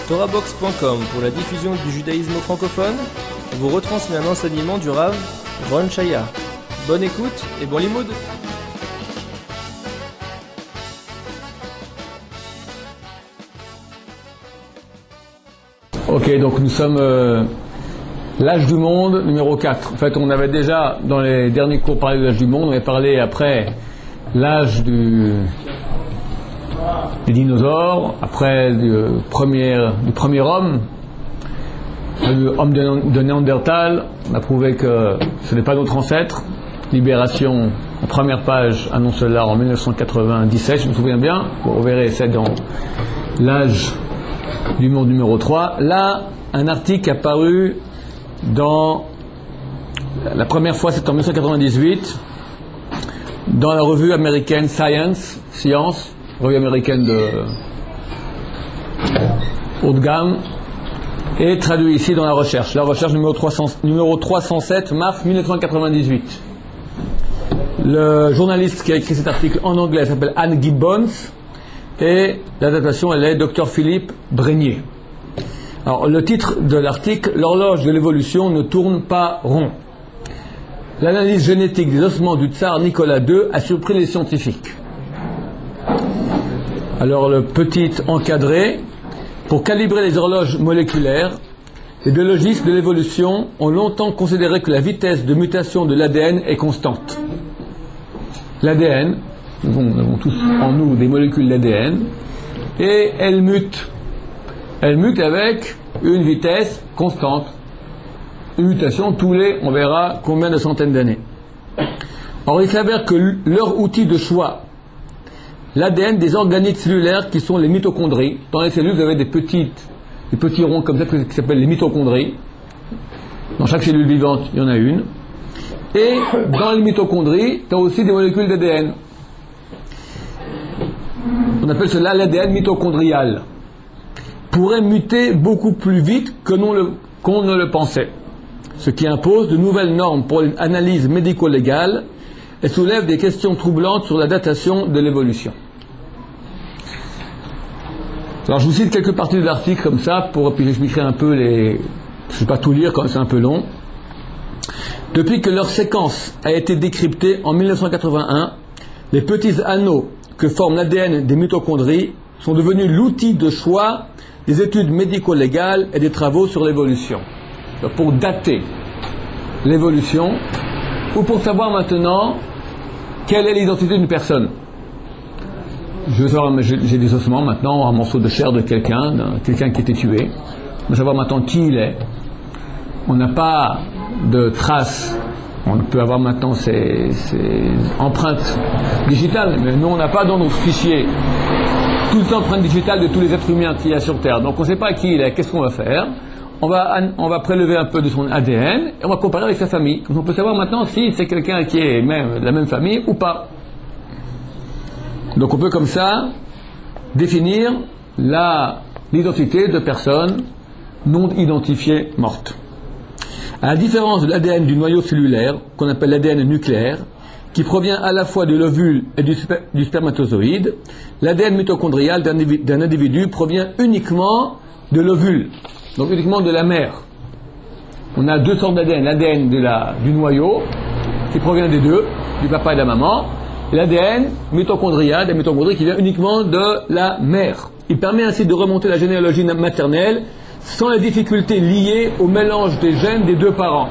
TorahBox.com pour la diffusion du judaïsme francophone vous retransmet un enseignement du Rav Ron Chaya. Bonne écoute et bon limoud. Ok, donc nous sommes l'âge du monde numéro 4. En fait, on avait déjà, dans les derniers cours, parlé de l'âge du monde. On avait parlé après l'âge des dinosaures, après du premier homme, l'homme de Néandertal. On a prouvé que ce n'est pas notre ancêtre. Libération, la première page, annonce cela en 1997, je me souviens bien. Vous verrez, c'est dans l'âge du monde numéro 3. Là, un article apparu dans la première fois, c'est en 1998, dans la revue américaine Science, revue américaine de haut de gamme, et traduit ici dans la recherche. La recherche numéro 307, mars 1998. Le journaliste qui a écrit cet article en anglais s'appelle Anne Gibbons, et l'adaptation, elle est Dr Philippe Brenier. Alors, le titre de l'article, l'horloge de l'évolution ne tourne pas rond. L'analyse génétique des ossements du tsar Nicolas II a surpris les scientifiques. Alors, le petit encadré, pour calibrer les horloges moléculaires, les biologistes de l'évolution ont longtemps considéré que la vitesse de mutation de l'ADN est constante. L'ADN, nous avons tous en nous des molécules d'ADN, et elles mutent. Elles mutent avec une vitesse constante. Une mutation tous les, on verra, combien de centaines d'années. Or, il s'avère que leur outil de choix, l'ADN des organites cellulaires qui sont les mitochondries. Dans les cellules, vous avez des petits ronds comme ça qui s'appellent les mitochondries. Dans chaque cellule vivante, il y en a une. Et dans les mitochondries, tu as aussi des molécules d'ADN. On appelle cela l'ADN mitochondrial. Pourrait muter beaucoup plus vite qu'on ne le pensait. Ce qui impose de nouvelles normes pour une analyse médico-légale et soulève des questions troublantes sur la datation de l'évolution. Alors je vous cite quelques parties de l'article comme ça, puis j'expliquerai un peu je ne vais pas tout lire quand c'est un peu long. Depuis que leur séquence a été décryptée en 1981, les petits anneaux que forme l'ADN des mitochondries sont devenus l'outil de choix des études médico-légales et des travaux sur l'évolution. Pour dater l'évolution, ou pour savoir maintenant quelle est l'identité d'une personne. Je veux savoir, j'ai des ossements maintenant, un morceau de chair de quelqu'un qui a été tué. Je veux savoir maintenant qui il est. On n'a pas de traces. On peut avoir maintenant ces empreintes digitales, mais nous on n'a pas dans nos fichiers toutes les empreintes digitales de tous les êtres humains qu'il y a sur Terre. Donc on ne sait pas qui il est. Qu'est-ce qu'on va faire ? On va prélever un peu de son ADN et on va comparer avec sa famille. Donc on peut savoir maintenant si c'est quelqu'un qui est même de la même famille ou pas. Donc on peut comme ça définir l'identité de personnes non identifiées mortes. À la différence de l'ADN du noyau cellulaire, qu'on appelle l'ADN nucléaire, qui provient à la fois de l'ovule et du spermatozoïde, l'ADN mitochondrial d'un individu provient uniquement de l'ovule, donc uniquement de la mère. On a deux sortes d'ADN, l'ADN du noyau, qui provient des deux, du papa et de la maman, et l'ADN mitochondrial, des mitochondries qui vient uniquement de la mère. Il permet ainsi de remonter la généalogie maternelle sans les difficultés liées au mélange des gènes des deux parents.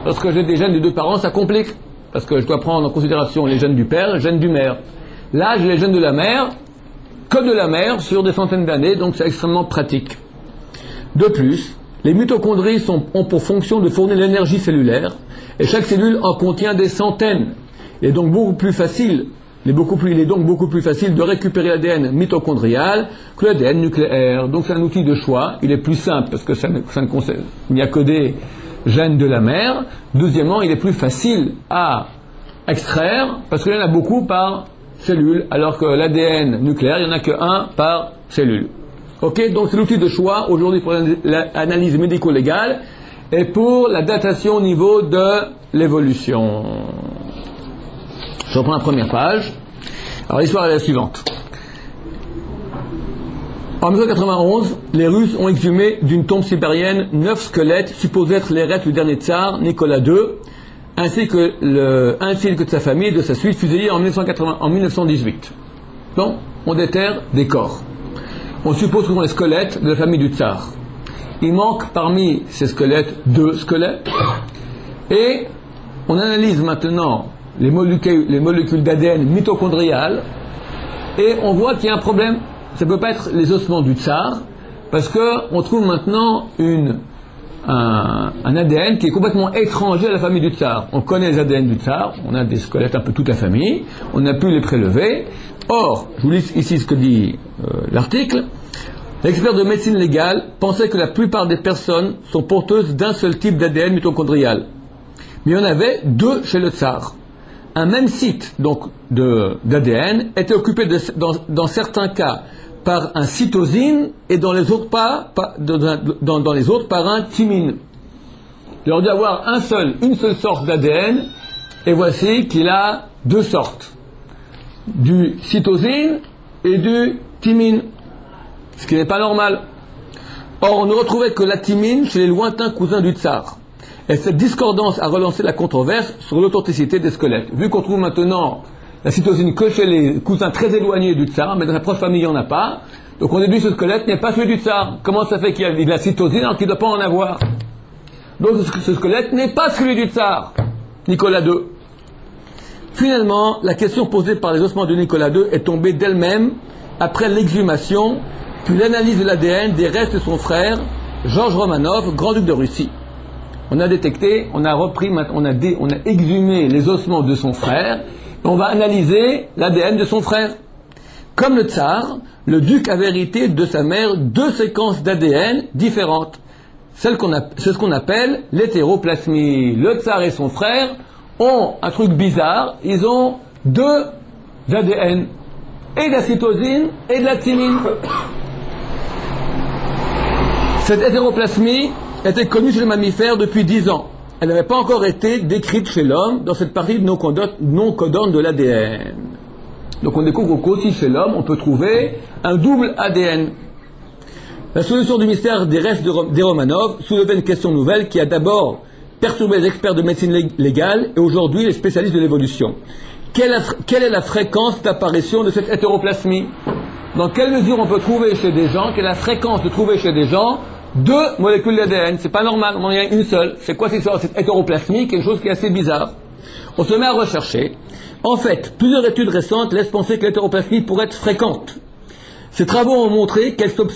Lorsque j'ai des gènes des deux parents, ça complique, parce que je dois prendre en considération les gènes du père et les gènes du mère. Là, j'ai les gènes de la mère, que de la mère, sur des centaines d'années, donc c'est extrêmement pratique. De plus, les mitochondries ont pour fonction de fournir l'énergie cellulaire, et chaque cellule en contient des centaines. Il est donc beaucoup plus facile de récupérer l'ADN mitochondrial que l'ADN nucléaire. Donc c'est un outil de choix, il est plus simple parce que il n'y a que des gènes de la mère. Deuxièmement, il est plus facile à extraire parce qu'il y en a beaucoup par cellule, alors que l'ADN nucléaire, il n'y en a qu'un par cellule. Ok, donc c'est l'outil de choix aujourd'hui pour l'analyse médico-légale et pour la datation au niveau de l'évolution. Je reprends la première page. Alors l'histoire est la suivante. En 1991, les Russes ont exhumé d'une tombe sibérienne 9 squelettes supposés être les restes du dernier tsar, Nicolas II, ainsi que de sa famille et de sa suite fusillés en 1918. Donc, on déterre des corps. On suppose que ce sont les squelettes de la famille du tsar. Il manque parmi ces squelettes 2 squelettes. Et on analyse maintenant les molécules d'ADN mitochondriales et on voit qu'il y a un problème. Ça ne peut pas être les ossements du tsar parce qu'on trouve maintenant un ADN qui est complètement étranger à la famille du tsar. On connaît les ADN du tsar, on a des squelettes un peu toute la famille, on a pu les prélever. Or, je vous lis ici ce que dit l'article. L'expert de médecine légale pensait que la plupart des personnes sont porteuses d'un seul type d'ADN mitochondrial. Mais il y en avait 2 chez le tsar. Un même site donc d'ADN était occupé dans certains cas par un cytosine et dans les autres dans les autres par un thymine. Il aurait dû avoir une seule sorte d'ADN et voici qu'il a 2 sortes. Du cytosine et du thymine. Ce qui n'est pas normal. Or, on ne retrouvait que la thymine chez les lointains cousins du tsar. Et cette discordance a relancé la controverse sur l'authenticité des squelettes. Vu qu'on trouve maintenant la cytosine que chez les cousins très éloignés du tsar, mais dans la proche famille, il n'y en a pas. Donc on déduit que ce squelette n'est pas celui du tsar. Comment ça fait qu'il y a de la cytosine alors qu'il ne doit pas en avoir? Donc ce squelette n'est pas celui du tsar, Nicolas II. Finalement, la question posée par les ossements de Nicolas II est tombée d'elle-même après l'exhumation, puis l'analyse de l'ADN des restes de son frère, Georges Romanov, grand-duc de Russie. On a détecté, on a exhumé les ossements de son frère, et on va analyser l'ADN de son frère. Comme le tsar, le duc avait hérité de sa mère 2 séquences d'ADN différentes. C'est ce qu'on appelle l'hétéroplasmie. Le tsar et son frère ont un truc bizarre, ils ont 2 ADN, et de la cytosine et de la thymine. Cette hétéroplasmie était connue chez les mammifères depuis 10 ans. Elle n'avait pas encore été décrite chez l'homme dans cette partie non codante de l'ADN. Donc on découvre qu'aussi chez l'homme, on peut trouver un double ADN. La solution du mystère des restes des Romanov soulevait une question nouvelle qui a d'abord perturbé les experts de médecine légale et aujourd'hui les spécialistes de l'évolution. Quelle est la fréquence d'apparition de cette hétéroplasmie? Dans quelle mesure on peut trouver chez des gens, quelle est la fréquence de trouver chez des gens 2 molécules d'ADN? C'est pas normal, on en a une seule. C'est quoi cette hétéroplasmie? Quelque chose qui est assez bizarre. On se met à rechercher. En fait, plusieurs études récentes laissent penser que l'hétéroplasmie pourrait être fréquente. Ces travaux ont montré qu'elle s'observe